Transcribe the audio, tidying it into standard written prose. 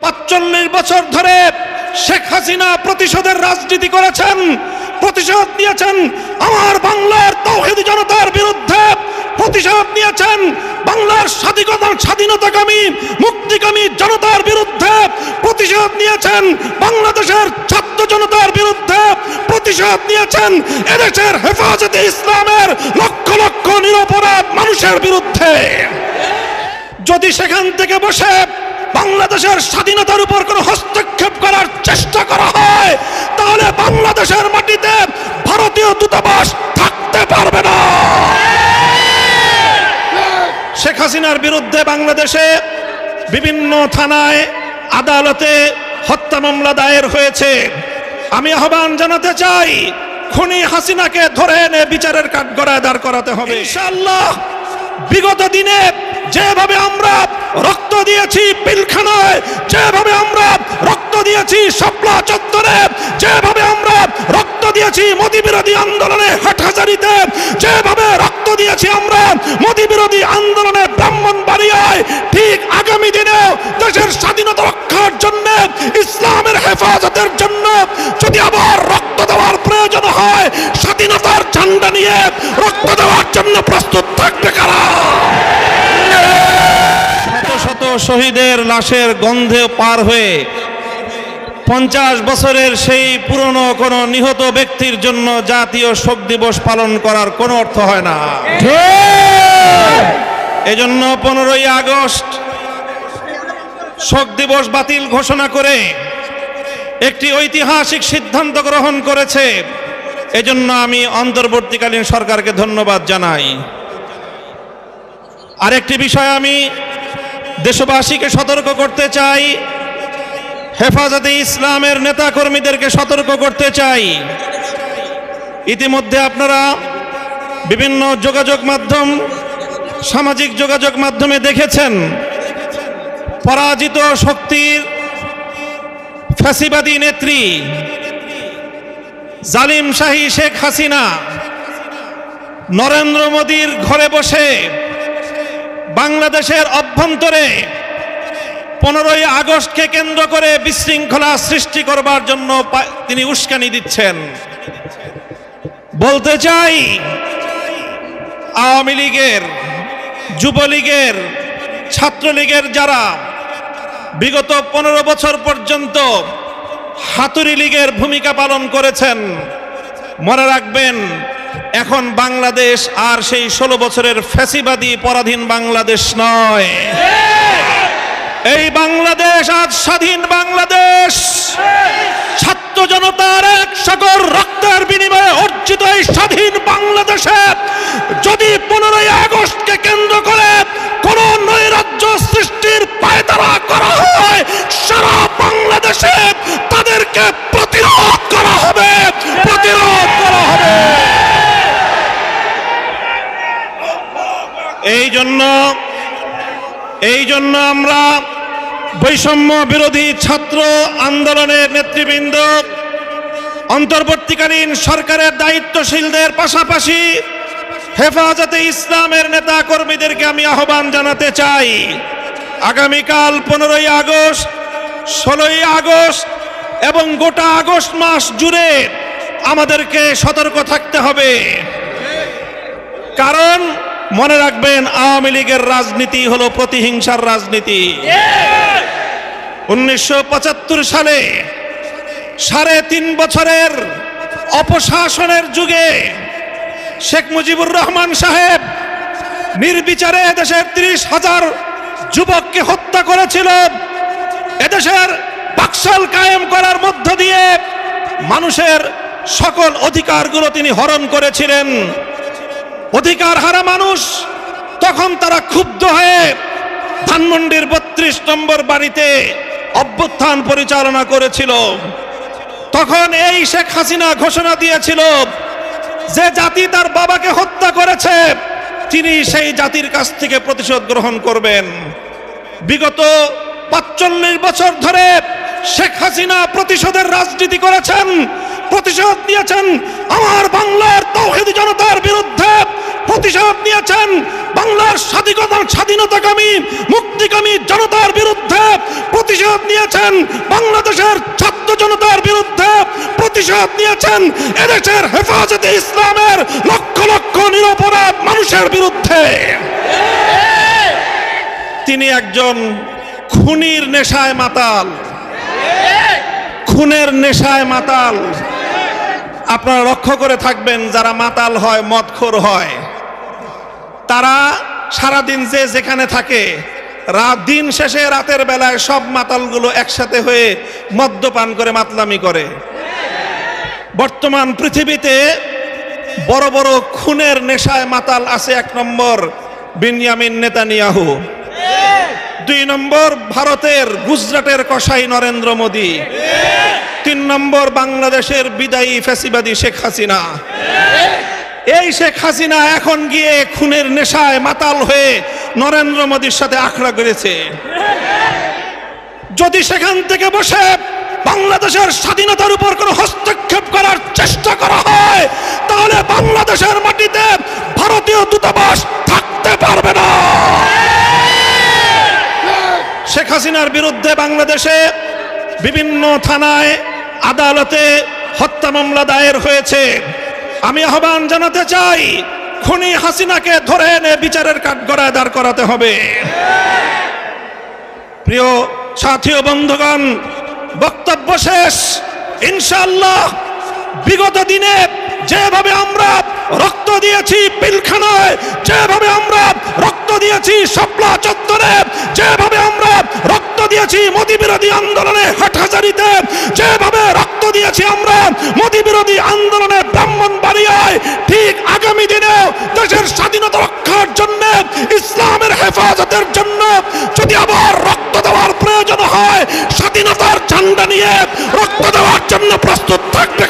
৪৫ বছর ধরে শেখ হাসিনা প্রতিশোধের রাজনীতি করেছেন, প্রতিশোধ নিয়েছেন আমার বাংলার তাওহীদি জনতার বিরুদ্ধে, প্রতিশোধ নিয়েছেন বাংলার স্বাধীনতাকামী মুক্তিকামী জনতার বিরুদ্ধে, প্রতিশোধ নিয়েছেন বাংলাদেশের ছাত্র জনতার বিরুদ্ধে, প্রতিশোধ নিয়েছেন এদেশের হেফাজতে ইসলামের লক্ষ লক্ষ নিরপরাধ মানুষের বিরুদ্ধে। যদি সেখান থেকে বসে বাংলাদেশের স্বাধীনতার উপর কোনো হস্তক্ষেপ করার চেষ্টা করা হয়, তাহলে বাংলাদেশের মাটিতে ভারতীয় দূতাবাস থাকতে পারবে না। শেখ হাসিনার বিরুদ্ধে বাংলাদেশে বিভিন্ন থানায় আদালতে হত্যা মামলা দায়ের হয়েছে। আমি আহ্বান জানাতে চাই, খুনি হাসিনাকে ধরে এনে বিচারের কাঠগড়ায় দাঁড় করাতে হবে ইনশাআল্লাহ। বিগত দিনে যেভাবে আমরা রক্ত দিয়েছি পিলখানায়, যেভাবে আমরা রক্ত দিয়েছি শাপলা চত্বরে, যেভাবে আমরা রক্ত দিয়েছি মোদি বিরোধী আন্দোলনে হাটহাজারীতে, যেভাবে রক্ত দিয়েছি আমরা মোদি বিরোধী আন্দোলনে ব্রাহ্মণবাড়িয়ায়, ঠিক আগামী দিনে দেশের স্বাধীনতা রক্ষার জন্য, ইসলামের হেফাজতের জন্য যদি আবার রক্ত দেওয়ার প্রয়োজন হয়, স্বাধীনতার ঝান্ডা নিয়ে রক্ত দেওয়ার জন্য প্রস্তুত থাকবে কারা? শত শত শহীদের লাশের গন্ধে পার হয়ে 50 বছরের সেই পুরনো কোন নিহত ব্যক্তির জন্য জাতীয় শোক দিবস পালন করার কোনো অর্থ হয় না। এজন্য 15ই আগস্ট শোক দিবস বাতিল ঘোষণা করে একটি ঐতিহাসিক সিদ্ধান্ত গ্রহণ করেছে। এজন্য আমি অন্তর্বর্তীকালীন সরকারকে ধন্যবাদ জানাই। আরেকটি বিষয় আমি দেশবাসীকে সতর্ক করতে চাই, হেফাজতে ইসলামের নেতা কর্মীদেরকে সতর্ক করতে চাই। ইতিমধ্যে আপনারা বিভিন্ন যোগাযোগ মাধ্যম, সামাজিক যোগাযোগ মাধ্যমে দেখেছেন পরাজিত শক্তির ফ্যাসিবাদী নেত্রী জালিম শাহী শেখ হাসিনা নরেন্দ্র মোদীর ঘরে বসে বাংলাদেশের অভ্যন্তরে 15ই আগস্টকে কেন্দ্র করে বিশৃঙ্খলা সৃষ্টি করবার জন্য তিনি উস্কানি দিচ্ছেন। বলতে চাই, আওয়ামী লীগের, যুবলীগের, ছাত্রলীগের যারা বিগত 15 বছর পর্যন্ত হাতুড়ি লীগের ভূমিকা পালন করেছেন, মনে রাখবেন এখন বাংলাদেশ আর সেই 16 বছরের ফ্যাসিবাদী পরাধীন বাংলাদেশ নয়। এই বাংলাদেশ আজ স্বাধীন বাংলাদেশ। ছাত্র জনতার এক সাগর রক্তের বিনিময়ে অর্জিত এই স্বাধীন বাংলাদেশে যদি 15ই আগস্টকে কেন্দ্র করে কোন নৈরাজ্য সৃষ্টির পায়তারা করা হয়, সারা বাংলাদেশে তাদেরকে প্রতিরোধ করা হবে, প্রতিরোধ করা হবে। এই জন্য আমরা বৈষম্য বিরোধী ছাত্র আন্দোলনের নেতৃবৃন্দ, অন্তর্বর্তীকালীন সরকারের দায়িত্বশীলদের পাশাপাশি হেফাজতে ইসলামের নেতা কর্মীদেরকে আমি আহ্বান জানাতে চাই, আগামীকাল 15ই আগস্ট, 16ই আগস্ট এবং গোটা আগস্ট মাস জুড়ে আমাদেরকে সতর্ক থাকতে হবে। কারণ মনে রাখবেন, আওয়ামী লীগের রাজনীতি হলো প্রতিহিংসার রাজনীতি। 1975 সালে 3.5 বছরের অপশাসনের যুগে শেখ মুজিবুর রহমান সাহেব নির্বিচারে দেশের 30,000 যুবককে হত্যা করেছিল। এদেশের বাকশাল কায়েম করার মধ্য দিয়ে মানুষের সকল অধিকারগুলো তিনি হরণ করেছিলেন। অধিকার হারা মানুষ তখন তারা ক্ষুব্ধ হয়ে ধানমন্ডির 32 নম্বর বাড়িতে অভ্যুত্থান পরিচালনা করেছিল। তখন এই শেখ হাসিনা ঘোষণা দিয়েছিল যে জাতি তার বাবাকে হত্যা করেছে তিনি সেই জাতির কাছ থেকে প্রতিশোধ গ্রহণ করবেন। বিগত 45 বছর ধরে শেখ হাসিনা প্রতিশোধের রাজনীতি করেছেন, প্রতিশোধ নিয়েছেন আমার বাংলার তাওহীদি জনতার বিরুদ্ধে, প্রতিশোধ নিয়েছেন বাংলার স্বাধীনতাকামী মুক্তিকামী জনতার বিরুদ্ধে, প্রতিশোধ নিয়েছেন বাংলাদেশের ছাত্র জনতার বিরুদ্ধে, প্রতিশোধ নিয়েছেন এদেশের হেফাজতে ইসলামের লক্ষ লক্ষ নিরপরাধ মানুষের বিরুদ্ধে। তিনি একজন খুনির নেশায় মাতাল, খুনের নেশায় মাতাল। আপনারা লক্ষ্য করে থাকবেন, যারা মাতাল হয়, মদখোর হয়, তারা সারাদিন যে যেখানে থাকে, দিন শেষে রাতের বেলায় সব মাতালগুলো একসাথে হয়ে মদ্যপান করে মাতলামি করে। বর্তমান পৃথিবীতে বড় বড় খুনের নেশায় মাতাল আছে। 1 নম্বর বিনিয়ামিন নেতানিয়াহু, 2 নম্বর ভারতের গুজরাটের কসাই নরেন্দ্র মোদী, 3 নম্বর বাংলাদেশের বিদায়ী ফ্যাসিবাদী শেখ হাসিনা। এই শেখ হাসিনা এখন গিয়ে খুনের নেশায় মাতাল হয়ে নরেন্দ্র মোদীর সাথে আখড়া করেছে। যদি সেখান থেকে বসে বাংলাদেশের স্বাধীনতার উপর কোনো হস্তক্ষেপ করার চেষ্টা করা হয়, তাহলে বাংলাদেশের মাটিতে ভারতীয় দূতাবাস থাকতে পারবে না। শেখ হাসিনার বিরুদ্ধে বাংলাদেশে বিভিন্ন থানায় আদালতে হত্যা মামলা দায়ের হয়েছে। আমি আহ্বান জানাতে চাই, খুনি হাসিনাকে ধরে এনে বিচারের কাঠগড়ায় দাঁড় করাতে হবে। প্রিয় সাথী ও বন্ধুগণ, বক্তব্য শেষ। ইনশাআল্লাহ বিগত দিনে যেভাবে আমরা রক্ত দিয়েছি পিলখানায়, যেভাবে আমরা রক্ত দিয়েছি শাপলা চত্বরে, যেভাবে আমরা রক্ত দিয়েছি মোদী বিরোধী আন্দোলনে হাটহাজারীতে, যেভাবে রক্ত দিয়েছি আমরা মোদী বিরোধী আন্দোলনে ব্রাহ্মণবাড়িয়ায়, ঠিক আগামী দিনে দেশের স্বাধীনতা রক্ষার জন্য, ইসলামের হেফাজতের জন্য যদি আবার রক্ত দেওয়ার প্রয়োজন হয়, স্বাধীনতার ঝান্ডা নিয়ে রক্ত দেওয়ার জন্য প্রস্তুত থাকবে।